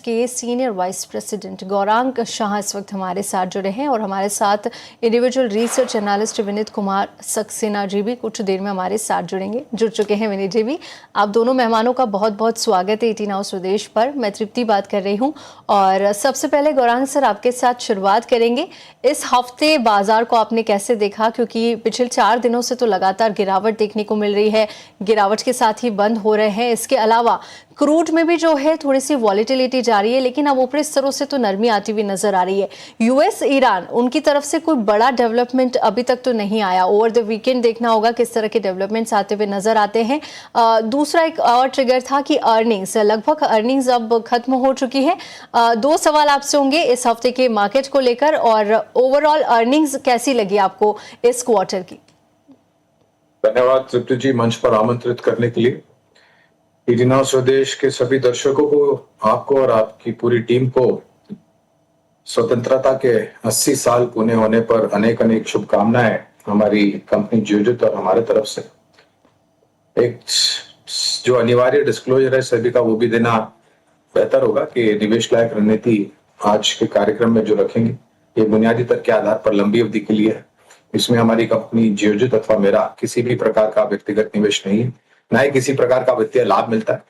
के senior vice president Gaurang Shah इस वक्त हमारे साथ जुड़े हैं और हमारे साथ individual research analyst Vineet Kumar Saxena ji भी कुछ देर में हमारे साथ जुड़ चुके हैं। विनीत जी भी, आप दोनों मेहमानों का बहुत बहुत स्वागत है 18 हाउस स्वदेश पर। मैं तृप्ति बात कर रही हूं और सबसे पहले गौरांग सर आपके साथ शुरुआत करेंगे। इस हफ्ते बाजार को आपने कैसे देखा, क्योंकि पिछले 4 दिनों से तो लगातार गिरावट देखने को मिल रही है, गिरावट के साथ ही बंद हो रहे हैं। इसके अलावा क्रूड में भी जो है थोड़ी सी वॉलेटिलिटी जारी है, लेकिन अब ऊपरी स्तरों से तो नरमी आती हुई नजर आ रही है। यूएस ईरान उनकी तरफ से कोई बड़ा डेवलपमेंट अभी तक तो नहीं आया। ओवर द वीकेंड देखना होगा किस तरह के डेवलपमेंट्स आते हुए नजर आते हैं। दूसरा एक और ट्रिगर था कि अर्निंग्स, लगभग अर्निंग्स अब खत्म हो चुकी है। 2 सवाल आपसे होंगे इस हफ्ते के मार्केट को लेकर, और ओवरऑल अर्निंग्स कैसी लगी आपको इस क्वार्टर की? धन्यवाद तृप्ति जी, मंच पर आमंत्रित करने के लिए। 18 हाउस स्वदेश के सभी दर्शकों को, आपको और आपकी पूरी टीम को स्वतंत्रता के 80 साल पूरे होने पर अनेक अनेक शुभकामनाएं हमारी कंपनी जियोजित और हमारे तरफ से। एक जो अनिवार्य डिस्क्लोजर है सभी का, वो भी देना बेहतर होगा कि निवेश लायक रणनीति आज के कार्यक्रम में जो रखेंगे ये बुनियादी तर्क के आधार पर लंबी अवधि के लिए है। इसमें हमारी कंपनी जियोजित अथवा मेरा किसी भी प्रकार का व्यक्तिगत निवेश नहीं है, ना ही किसी प्रकार का वित्तीय लाभ मिलता है,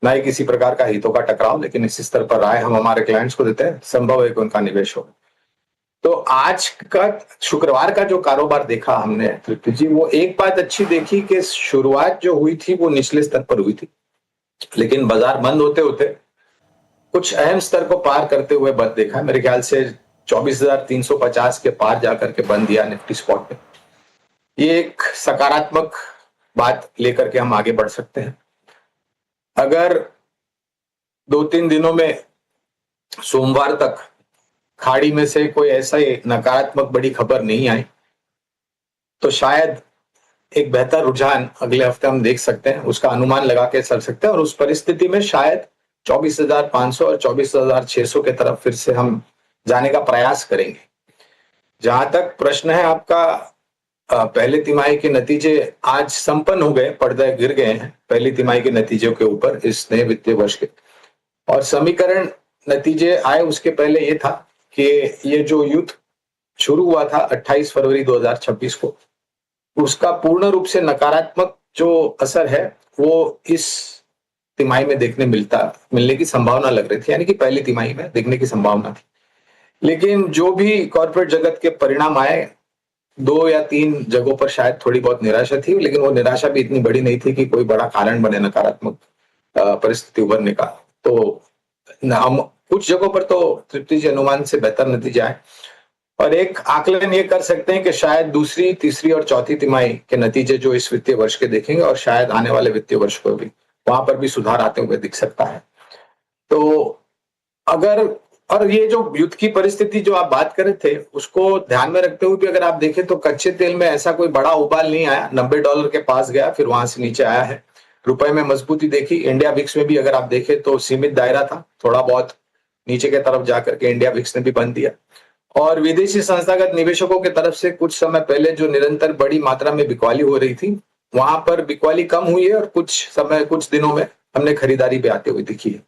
ना ही किसी प्रकार का हितों का टकराव। लेकिन इस स्तर पर राय हम हमारे क्लाइंट्स को देते हैं, संभव है कि उनका निवेश हो। तो आज का शुक्रवार का जो कारोबार देखा हमने तृप्ति जी, वो एक बात अच्छी देखी कि शुरुआत जो हुई थी वो निचले स्तर पर हुई थी, लेकिन बाजार बंद होते होते कुछ अहम स्तर को पार करते हुए बंद देखा। मेरे ख्याल से 24,350 के पार जाकर के बंद दिया निफ्टी स्पॉट में। ये एक सकारात्मक बात लेकर के हम आगे बढ़ सकते हैं। अगर 2-3 दिनों में सोमवार तक खाड़ी में से कोई ऐसा नकारात्मक बड़ी खबर नहीं आई तो शायद एक बेहतर रुझान अगले हफ्ते हम देख सकते हैं, उसका अनुमान लगा के चल सकते हैं। और उस परिस्थिति में शायद 24,500 और 24,600 के तरफ फिर से हम जाने का प्रयास करेंगे। जहां तक प्रश्न है आपका, पहले तिमाही के नतीजे आज संपन्न हो गए, पर्दे गिर गए हैं पहली तिमाही के नतीजों के ऊपर इस नए वित्तीय वर्ष के। और समीकरण नतीजे आए उसके पहले ये था कि ये जो युद्ध शुरू हुआ था 28 फरवरी 2026 को, उसका पूर्ण रूप से नकारात्मक जो असर है वो इस तिमाही में मिलने की संभावना लग रही थी, यानी कि पहली तिमाही में देखने की संभावना थी। लेकिन जो भी कॉर्पोरेट जगत के परिणाम आए, 2 या 3 जगहों पर शायद थोड़ी बहुत निराशा थी, लेकिन वो निराशा भी इतनी बड़ी नहीं थी कि कोई बड़ा कारण बने नकारात्मक परिस्थिति उभरने का। तो हम कुछ जगहों पर तो तृप्ति जी अनुमान से बेहतर नतीजे आए, और एक आकलन ये कर सकते हैं कि शायद दूसरी, तीसरी और चौथी तिमाही के नतीजे जो इस वित्तीय वर्ष के देखेंगे और शायद आने वाले वित्तीय वर्ष को भी वहां पर भी सुधार आते हुए दिख सकता है। तो अगर, और ये जो युद्ध की परिस्थिति जो आप बात कर रहे थे उसको ध्यान में रखते हुए भी अगर आप देखें तो कच्चे तेल में ऐसा कोई बड़ा उबाल नहीं आया। $90 के पास गया, फिर वहां से नीचे आया है। रुपए में मजबूती देखी। इंडिया विक्स में भी अगर आप देखें तो सीमित दायरा था, थोड़ा बहुत नीचे की तरफ जाकर के इंडिया विक्स ने भी बंद दिया। और विदेशी संस्थागत निवेशकों की तरफ से कुछ समय पहले जो निरंतर बड़ी मात्रा में बिकवाली हो रही थी, वहां पर बिकवाली कम हुई है और कुछ दिनों में हमने खरीदारी भी आते हुए दिखी है।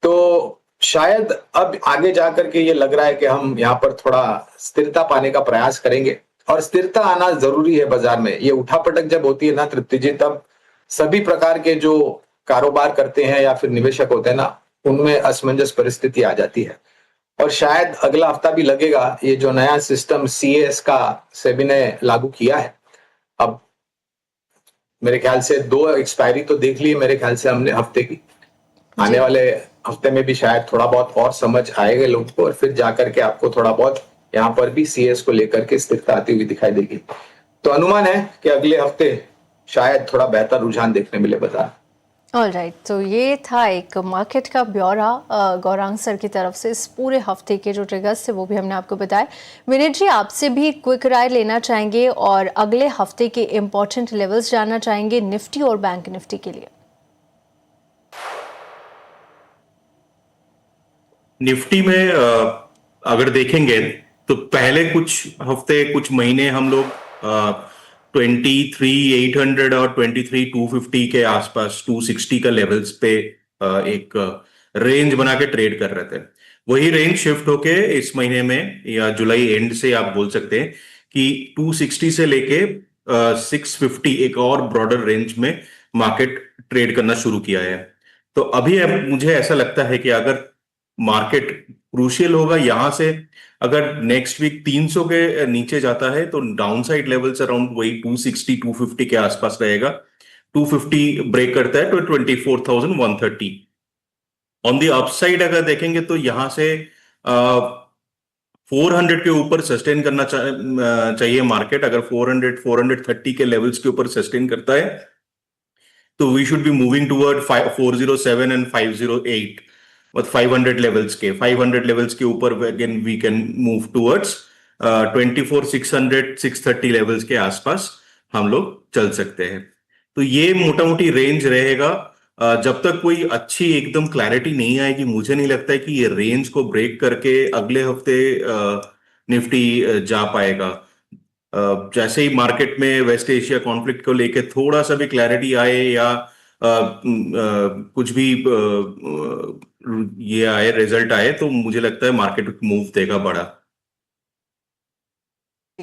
तो शायद अब आगे जाकर के ये लग रहा है कि हम यहाँ पर थोड़ा स्थिरता पाने का प्रयास करेंगे, और स्थिरता आना जरूरी है बाजार में। ये उठापटक जब होती है ना तृप्ति जी, तब सभी प्रकार के जो कारोबार करते हैं या फिर निवेशक होते हैं ना, उनमें असमंजस परिस्थिति आ जाती है। और शायद अगला हफ्ता भी लगेगा। ये जो नया सिस्टम CAS का सेबी ने लागू किया है, अब मेरे ख्याल से 2 एक्सपायरी तो देख ली मेरे ख्याल से हमने हफ्ते की। आने वाले हफ्ते में भी शायद थोड़ा बहुत और समझ आएगा लोगों को, और फिर जाकर के आपको थोड़ा बहुत यहाँ पर भी CAS को लेकर के स्थिरता आती हुई दिखाई देगी। तो अनुमान है कि अगले हफ्ते शायद थोड़ा बेहतर रुझान देखने मिले बाजार। ऑलराइट, तो ये था एक मार्केट का ब्यौरा गौरांग सर की तरफ से। इस पूरे हफ्ते के जो ट्रिगर्स थे वो भी हमने आपको बताया। विनीत जी, आपसे भी क्विक राय लेना चाहेंगे और अगले हफ्ते के इम्पोर्टेंट लेवल्स जानना चाहेंगे निफ्टी और बैंक निफ्टी के लिए। निफ्टी में अगर देखेंगे तो पहले कुछ हफ्ते, कुछ महीने हम लोग 23,800 और 23,250 के आसपास, 260 का लेवल्स पे एक रेंज बना के ट्रेड कर रहे थे। वही रेंज शिफ्ट होके इस महीने में या जुलाई एंड से आप बोल सकते हैं कि 260 से लेके 650 एक और ब्रॉडर रेंज में मार्केट ट्रेड करना शुरू किया है। तो अभी अब मुझे ऐसा लगता है कि अगर मार्केट क्रूशियल होगा यहां से, अगर नेक्स्ट वीक 300 के नीचे जाता है तो डाउनसाइड लेवल्स अराउंड वही 260 250 के आसपास रहेगा। 250 ब्रेक करता है तो 24,130। ऑन द अपसाइड अगर देखेंगे तो यहां से 400 के ऊपर सस्टेन करना चाहिए मार्केट। अगर 400 430 के लेवल्स के ऊपर सस्टेन करता है तो we should be moving toward 407 and 508, मतलब 500 लेवल्स के 500 लेवल्स के ऊपर again we can move towards 24,600 630 levels के आसपास हम लोग चल सकते हैं। तो ये मोटा मोटी रेंज रहेगा जब तक कोई अच्छी एकदम क्लैरिटी नहीं आएगी। मुझे नहीं लगता है कि ये रेंज को ब्रेक करके अगले हफ्ते निफ्टी जा पाएगा। जैसे ही मार्केट में वेस्ट एशिया कॉन्फ्लिक्ट को लेके थोड़ा सा भी क्लैरिटी आए या कुछ भी ये आए रिजल्ट आए तो मुझे लगता है मार्केट मूव देगा बड़ा।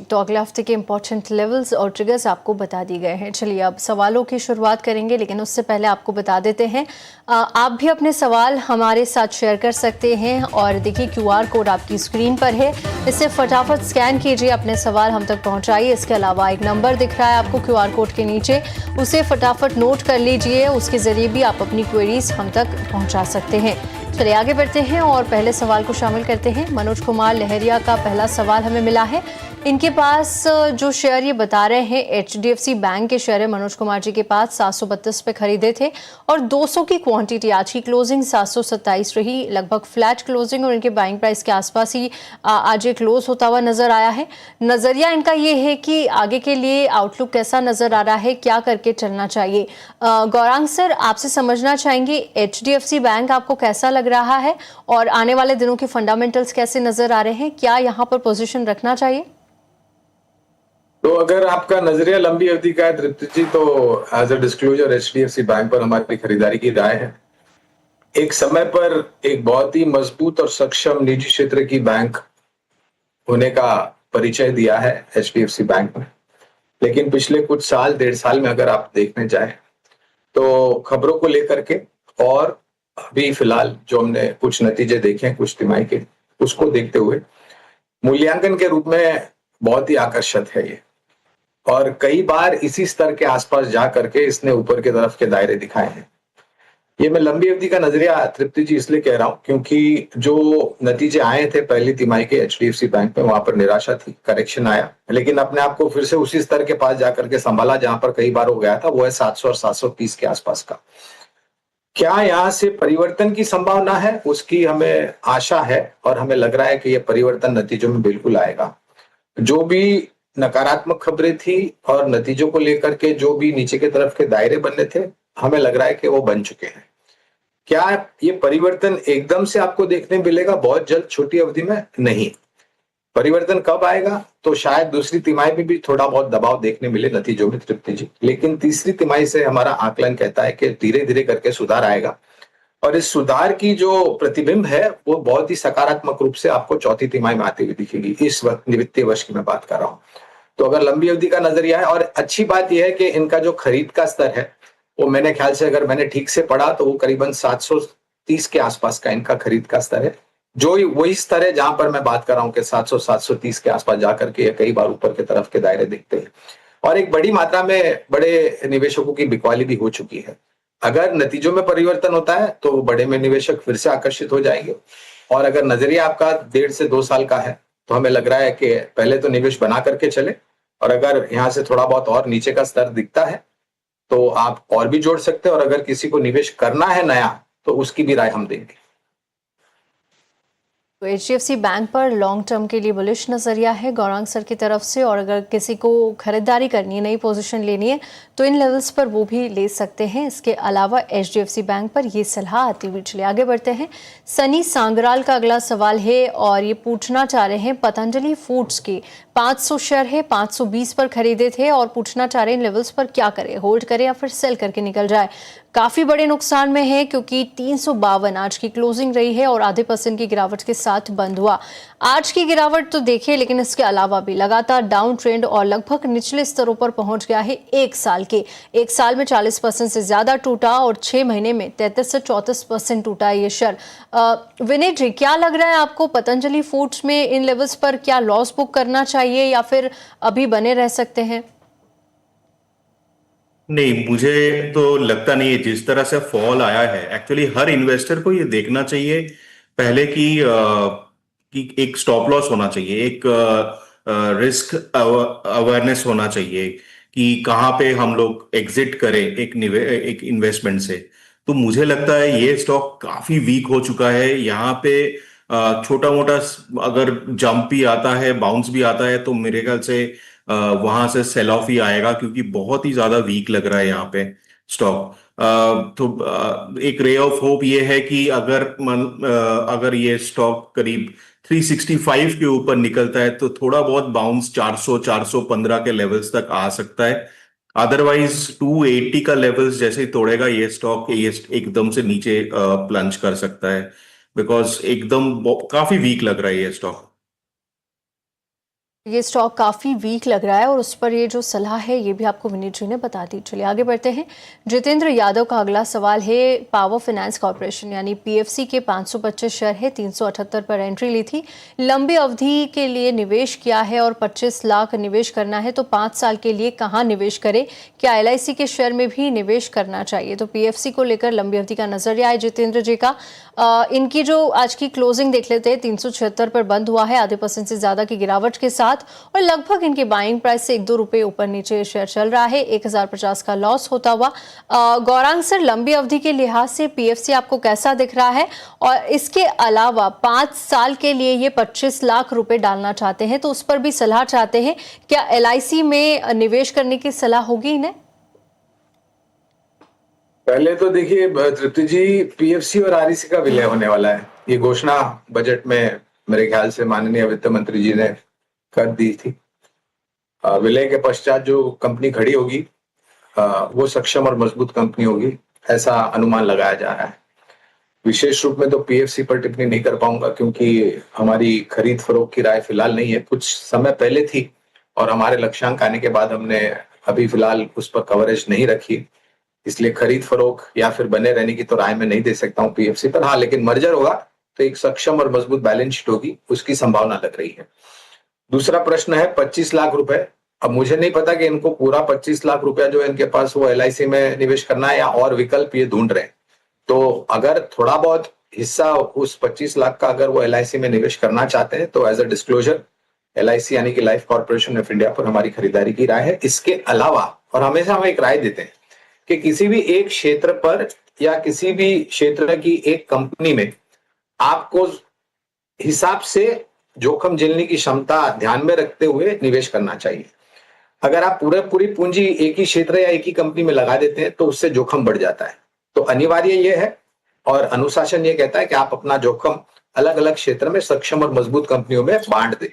तो अगले हफ्ते के इंपॉर्टेंट लेवल्स और ट्रिगर्स आपको बता दिए गए हैं। चलिए अब सवालों की शुरुआत करेंगे, लेकिन उससे पहले आपको बता देते हैं आप भी अपने सवाल हमारे साथ शेयर कर सकते हैं। और देखिए QR कोड आपकी स्क्रीन पर है, इसे फटाफट स्कैन कीजिए, अपने सवाल हम तक पहुंचाइए। इसके अलावा एक नंबर दिख रहा है आपको QR कोड के नीचे, उसे फटाफट नोट कर लीजिए, उसके जरिए भी आप अपनी क्वेरीज हम तक पहुँचा सकते हैं। चलिए आगे बढ़ते हैं और पहले सवाल को शामिल करते हैं। मनोज कुमार लहरिया का पहला सवाल हमें मिला है। इनके पास जो शेयर ये बता रहे हैं HDFC बैंक के शेयर है, मनोज कुमार जी के पास 732 पे खरीदे थे और 200 की क्वांटिटी, आज की क्लोजिंग 727 रही, लगभग फ्लैट क्लोजिंग और इनके बाइंग प्राइस के आसपास ही आज ये क्लोज होता हुआ नजर आया है। नजरिया इनका ये है कि आगे के लिए आउटलुक कैसा नजर आ रहा है, क्या करके चलना चाहिए। गौरांग सर, आपसे समझना चाहेंगे HDFC बैंक आपको कैसा लग रहा है और आने वाले दिनों के फंडामेंटल्स कैसे नजर आ रहे हैं, क्या यहाँ पर पोजीशन रखना चाहिए? तो अगर आपका नजरिया लंबी अवधि का है तृप्ति जी, तो as a disclosure HDFC bank पर हमारी खरीदारी की राय है। एक समय पर एक बहुत ही मजबूत और सक्षम निजी क्षेत्र की बैंक होने का परिचय दिया है HDFC बैंक ने, लेकिन पिछले कुछ साल 1.5 साल में अगर आप देखने जाए तो खबरों को लेकर के और अभी फिलहाल जो हमने कुछ नतीजे देखे हैं कुछ तिमाही के, उसको देखते हुए मूल्यांकन के रूप में बहुत ही आकर्षक है ये। और कई बार इसी स्तर के आसपास जा करके इसने ऊपर की तरफ के दायरे दिखाए हैं। ये मैं लंबी अवधि का नजरिया तृप्ति जी इसलिए कह रहा हूं क्योंकि जो नतीजे आए थे पहली तिमाही के HDFC बैंक में, वहां पर निराशा थी, करेक्शन आया, लेकिन अपने आप को फिर से उसी स्तर के पास जाकर के संभाला जहां पर कई बार हो गया था, वो है 700 और 730 के आसपास का। क्या यहाँ से परिवर्तन की संभावना है, उसकी हमें आशा है और हमें लग रहा है कि यह परिवर्तन नतीजों में बिल्कुल आएगा। जो भी नकारात्मक खबरें थी और नतीजों को लेकर के जो भी नीचे की तरफ के दायरे बनने थे, हमें लग रहा है कि वो बन चुके हैं। क्या ये परिवर्तन एकदम से आपको देखने मिलेगा बहुत जल्द छोटी अवधि में? नहीं। परिवर्तन कब आएगा? तो शायद दूसरी तिमाही में भी थोड़ा बहुत दबाव देखने मिले नतीजों में तृप्ति जी, लेकिन तीसरी तिमाही से हमारा आकलन कहता है कि धीरे धीरे करके सुधार आएगा और इस सुधार की जो प्रतिबिंब है वो बहुत ही सकारात्मक रूप से आपको चौथी तिमाही में आती हुई दिखेगी। इस वक्त वित्तीय वर्ष की मैं बात कर रहा हूं। तो अगर लंबी अवधि का नजरिया है, और अच्छी बात यह है कि इनका जो खरीद का स्तर है वो मैंने ख्याल से, अगर मैंने ठीक से पढ़ा तो वो करीबन 730 के आसपास का इनका खरीद का स्तर है, जो वही स्तर है जहां पर मैं बात कर रहा हूं कि 700 730 के आसपास जाकर के कई बार ऊपर की तरफ के दायरे दिखते हैं और एक बड़ी मात्रा में बड़े निवेशकों की बिकवाली भी हो चुकी है। अगर नतीजों में परिवर्तन होता है तो बड़े में निवेशक फिर से आकर्षित हो जाएंगे, और अगर नजरिया आपका 1.5 से 2 साल का है तो हमें लग रहा है कि पहले तो निवेश बना करके चले, और अगर यहाँ से थोड़ा बहुत और नीचे का स्तर दिखता है तो आप और भी जोड़ सकते हैं, और अगर किसी को निवेश करना है नया तो उसकी भी राय हम देंगे। तो HDFC बैंक पर लॉन्ग टर्म के लिए बुलिश नजरिया है गौरांग सर की तरफ से, और अगर किसी को खरीदारी करनी है, नई पोजीशन लेनी है तो इन लेवल्स पर वो भी ले सकते हैं। इसके अलावा HDFC बैंक पर ये सलाह आती हुई। चलिए आगे बढ़ते हैं। सनी सांगराल का अगला सवाल है और ये पूछना चाह रहे हैं पतंजलि फूड्स की 500 शेयर है, 520 पर खरीदे थे और पूछना चाह रहे हैं इन लेवल्स पर क्या करें, होल्ड करें या फिर सेल करके निकल जाए। काफी बड़े नुकसान में है क्योंकि 352 आज की क्लोजिंग रही है और आधे % की गिरावट के साथ बंद हुआ। आज की गिरावट तो देखिए, लेकिन इसके अलावा भी लगातार डाउन ट्रेंड और लगभग निचले स्तरों पर पहुंच गया है। एक साल में 40% से ज्यादा टूटा और 6 महीने में 33 से 34% टूटा है ये शेयर। विनीत जी, क्या लग रहा है आपको, पतंजलि फूड्स में इन लेवल्स पर क्या लॉस बुक करना चाहिए या फिर अभी बने रह सकते हैं? नहीं, मुझे तो लगता नहीं है। जिस तरह से फॉल आया है, एक्चुअली हर इन्वेस्टर को ये देखना चाहिए पहले कि एक स्टॉप लॉस होना चाहिए, एक रिस्क अवेयरनेस होना चाहिए कि कहाँ पे हम लोग एग्जिट करें एक इन्वेस्टमेंट से। तो मुझे लगता है ये स्टॉक काफी वीक हो चुका है। यहाँ पे छोटा मोटा अगर जंप भी आता है, बाउंस भी आता है, तो मेरे ख्याल से वहां से सेल ऑफ ही आएगा, क्योंकि बहुत ही ज्यादा वीक लग रहा है यहाँ पे स्टॉक। तो एक रे ऑफ होप ये है कि अगर ये स्टॉक करीब 365 के ऊपर निकलता है तो थोड़ा बहुत बाउंस 400 415 के लेवल्स तक आ सकता है। अदरवाइज 280 का लेवल्स जैसे ही तोड़ेगा ये स्टॉक, ये एकदम से नीचे प्लंज कर सकता है, बिकॉज एकदम काफी वीक लग रहा है ये स्टॉक। ये स्टॉक काफ़ी वीक लग रहा है और उस पर ये जो सलाह है ये भी आपको विनीत जी ने बता दी। चलिए आगे बढ़ते हैं। जितेंद्र यादव का अगला सवाल है। पावर फाइनेंस कॉर्पोरेशन यानी पीएफसी के 525 शेयर है, 378 पर एंट्री ली थी, लंबी अवधि के लिए निवेश किया है और 25 लाख निवेश करना है, तो 5 साल के लिए कहाँ निवेश करें? क्या एलआईसी के शेयर में भी निवेश करना चाहिए? तो पीएफसी को लेकर लंबी अवधि का नजरिया है जितेंद्र जी का। इनकी जो आज की क्लोजिंग देख लेते हैं, 376 पर बंद हुआ है, आधे % से ज्यादा की गिरावट के साथ, और लगभग इनकी बाइंग प्राइस से 1-2 रुपए ऊपर नीचे शेयर चल रहा है। 1050 का लॉस होता हुआ। गौरांग सर, लंबी अवधि के लिहाज से पीएफसी आपको कैसा दिख रहा है? और इसके अलावा 5 साल के लिए ये 25 लाख रुपए डालना चाहते हैं, तो उस पर भी सलाह चाहते हैं। क्या एलआईसी में निवेश करने की सलाह होगी इन्हें? पहले तो देखिए तृप्ति जी, पीएफसी और आरईसी का विलय होने वाला है। ये घोषणा बजट में मेरे ख्याल से माननीय वित्त मंत्री जी ने कर दी थी। विलय के पश्चात जो कंपनी खड़ी होगी वो सक्षम और मजबूत कंपनी होगी, ऐसा अनुमान लगाया जा रहा है। विशेष रूप में तो पीएफसी पर टिप्पणी नहीं कर पाऊंगा, क्योंकि हमारी खरीद फरोख्त की राय फिलहाल नहीं है। कुछ समय पहले थी और हमारे लक्ष्यांक आने के बाद हमने अभी फिलहाल उस पर कवरेज नहीं रखी, इसलिए खरीद फरोख्त या फिर बने रहने की तो राय मैं नहीं दे सकता हूँ पीएफसी पर। हाँ, लेकिन मर्जर होगा तो एक सक्षम और मजबूत बैलेंस शीट होगी, उसकी संभावना लग रही है। दूसरा प्रश्न है 25 लाख रुपए। अब मुझे नहीं पता कि इनको पूरा 25 लाख रुपया जो इनके पास वो एलआईसी में निवेश करना है या और विकल्प ये ढूंढ रहे हैं। तो अगर थोड़ा बहुत हिस्सा उस 25 लाख का अगर वो एलआईसी में निवेश करना चाहते हैं तो एज अ डिस्क्लोजर, एलआईसी यानी कि लाइफ कॉर्पोरेशन ऑफ इंडिया पर हमारी खरीदारी की राय है। इसके अलावा, और हमेशा हम एक राय देते हैं कि किसी भी एक क्षेत्र पर या किसी भी क्षेत्र की एक कंपनी में आपको हिसाब से जोखिम झेलने की क्षमता ध्यान में रखते हुए निवेश करना चाहिए। अगर आप पूरी पूंजी एक ही क्षेत्र या एक ही कंपनी में लगा देते हैं तो उससे जोखिम बढ़ जाता है। तो अनिवार्य यह है और अनुशासन ये कहता है कि आप अपना जोखिम अलग अलग क्षेत्र में सक्षम और मजबूत कंपनियों में बांट दें।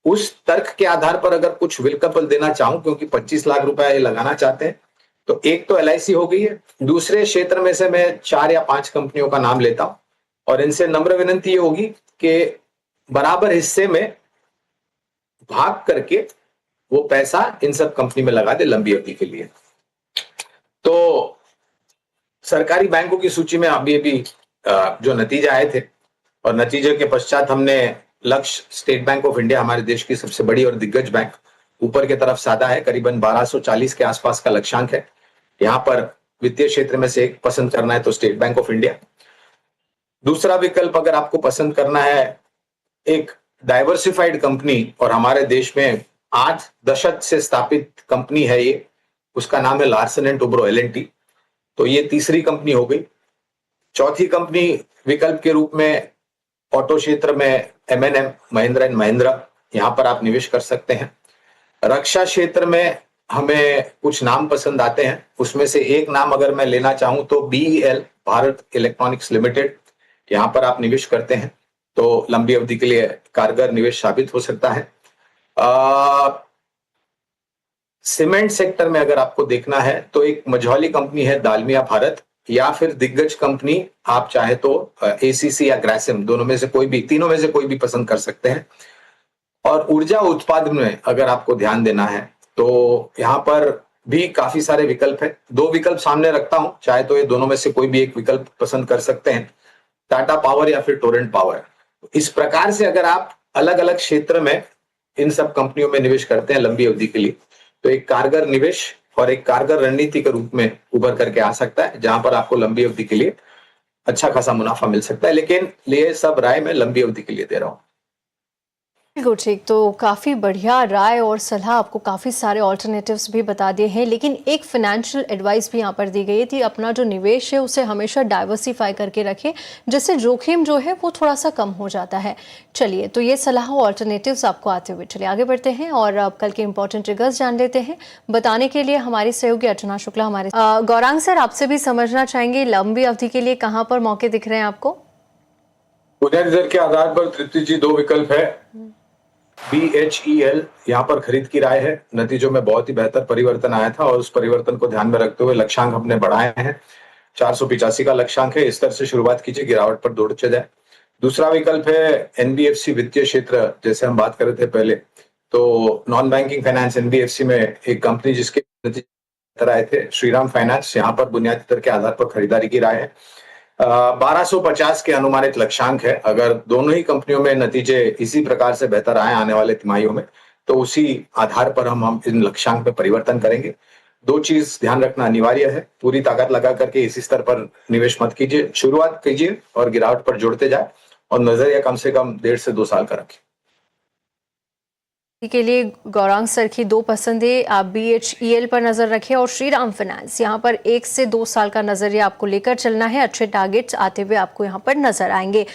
उस तर्क के आधार पर अगर कुछ विकल्प देना चाहूं, क्योंकि 25 लाख रुपए लगाना चाहते हैं, तो एक तो एलआईसी हो गई है। दूसरे क्षेत्र में से मैं 4 या 5 कंपनियों का नाम लेता हूं और इनसे नम्र विनती ये होगी कि बराबर हिस्से में भाग करके वो पैसा इन सब कंपनी में लगा दे लंबी अवधि के लिए। तो सरकारी बैंकों की सूची में अभी जो नतीजे आए थे और नतीजे के पश्चात हमने लक्ष्य स्टेट बैंक ऑफ इंडिया, हमारे देश की सबसे बड़ी और दिग्गज बैंक, ऊपर की तरफ साधा है। करीबन 1240 के आसपास का लक्ष्यांक है। यहां पर वित्तीय क्षेत्र में से एक पसंद करना है तो स्टेट बैंक ऑफ इंडिया। दूसरा विकल्प अगर आपको पसंद करना है एक डाइवर्सिफाइड कंपनी, और हमारे देश में 8 दशक से स्थापित कंपनी है ये, उसका नाम है लार्सन एंड टुब्रो LNT। तो ये तीसरी कंपनी हो गई। चौथी कंपनी विकल्प के रूप में ऑटो क्षेत्र में M&M, महिंद्रा एंड महिंद्रा, यहां पर आप निवेश कर सकते हैं। रक्षा क्षेत्र में हमें कुछ नाम पसंद आते हैं, उसमें से एक नाम अगर मैं लेना चाहूं तो BEL, भारत इलेक्ट्रॉनिक्स लिमिटेड, यहां पर आप निवेश करते हैं तो लंबी अवधि के लिए कारगर निवेश साबित हो सकता है। सीमेंट सेक्टर में अगर आपको देखना है तो एक मझौली कंपनी है दालमिया भारत, या फिर दिग्गज कंपनी आप चाहे तो एसीसी या ग्रासिम, दोनों में से कोई भी, तीनों में से कोई भी पसंद कर सकते हैं। और ऊर्जा उत्पादन में अगर आपको ध्यान देना है तो यहाँ पर भी काफी सारे विकल्प है। दो विकल्प सामने रखता हूं, चाहे तो ये दोनों में से कोई भी एक विकल्प पसंद कर सकते हैं, टाटा पावर या फिर टोरेंट पावर। इस प्रकार से अगर आप अलग अलग क्षेत्र में इन सब कंपनियों में निवेश करते हैं लंबी अवधि के लिए, तो एक कारगर निवेश और एक कारगर रणनीति के रूप में उभर करके आ सकता है, जहां पर आपको लंबी अवधि के लिए अच्छा खासा मुनाफा मिल सकता है। लेकिन ये सब राय मैं लंबी अवधि के लिए दे रहा हूँ। बिल्कुल ठीक। तो काफ़ी बढ़िया राय और सलाह, आपको काफ़ी सारे ऑल्टरनेटिव्स भी बता दिए हैं, लेकिन एक फाइनेंशियल एडवाइस भी यहाँ पर दी गई थी, अपना जो निवेश है उसे हमेशा डाइवर्सिफाई करके रखें, जिससे जोखिम जो है वो थोड़ा सा कम हो जाता है। चलिए, तो ये सलाह ऑल्टरनेटिव्स आपको आते हुए चलिए आगे बढ़ते हैं और अब कल के इंपॉर्टेंट ट्रिगर्स जान लेते हैं। बताने के लिए हमारी सहयोगी अर्चना शुक्ला हमारे गौरांग सर, आपसे भी समझना चाहेंगे लंबी अवधि के लिए कहाँ पर मौके दिख रहे हैं आपको? पुनर्जर के आधार पर तृप्ति जी दो विकल्प है। BHEL यहाँ पर खरीद की राय है। नतीजों में बहुत ही बेहतर परिवर्तन आया था और उस परिवर्तन को ध्यान में रखते हुए लक्ष्यांक हमने बढ़ाए हैं। 485 का लक्ष्यांक है, इस स्तर से शुरुआत कीजिए, गिरावट पर दौड़ते जाए। दूसरा विकल्प है NBFC वित्तीय क्षेत्र, जैसे हम बात कर रहे थे पहले, तो नॉन बैंकिंग फाइनेंस NBFC में एक कंपनी जिसके नतीजे आए थे, श्रीराम फाइनेंस, यहाँ पर बुनियादी दर के आधार पर खरीदारी की राय है। 1250 के अनुमानित लक्ष्यांक है। अगर दोनों ही कंपनियों में नतीजे इसी प्रकार से बेहतर आए आने वाले तिमाहियों में, तो उसी आधार पर हम इन लक्ष्यांक में परिवर्तन करेंगे। दो चीज ध्यान रखना अनिवार्य है, पूरी ताकत लगा करके इसी स्तर पर निवेश मत कीजिए, शुरुआत कीजिए और गिरावट पर जुड़ते जाए, और नजरिया कम से कम 1.5 से 2 साल का रखें। के लिए गौरांग सर की दो पसंदें, आप BHEL पर नजर रखें और श्रीराम फाइनेंस, यहाँ पर 1 से 2 साल का नजरिया आपको लेकर चलना है। अच्छे टारगेट्स आते हुए आपको यहाँ पर नजर आएंगे।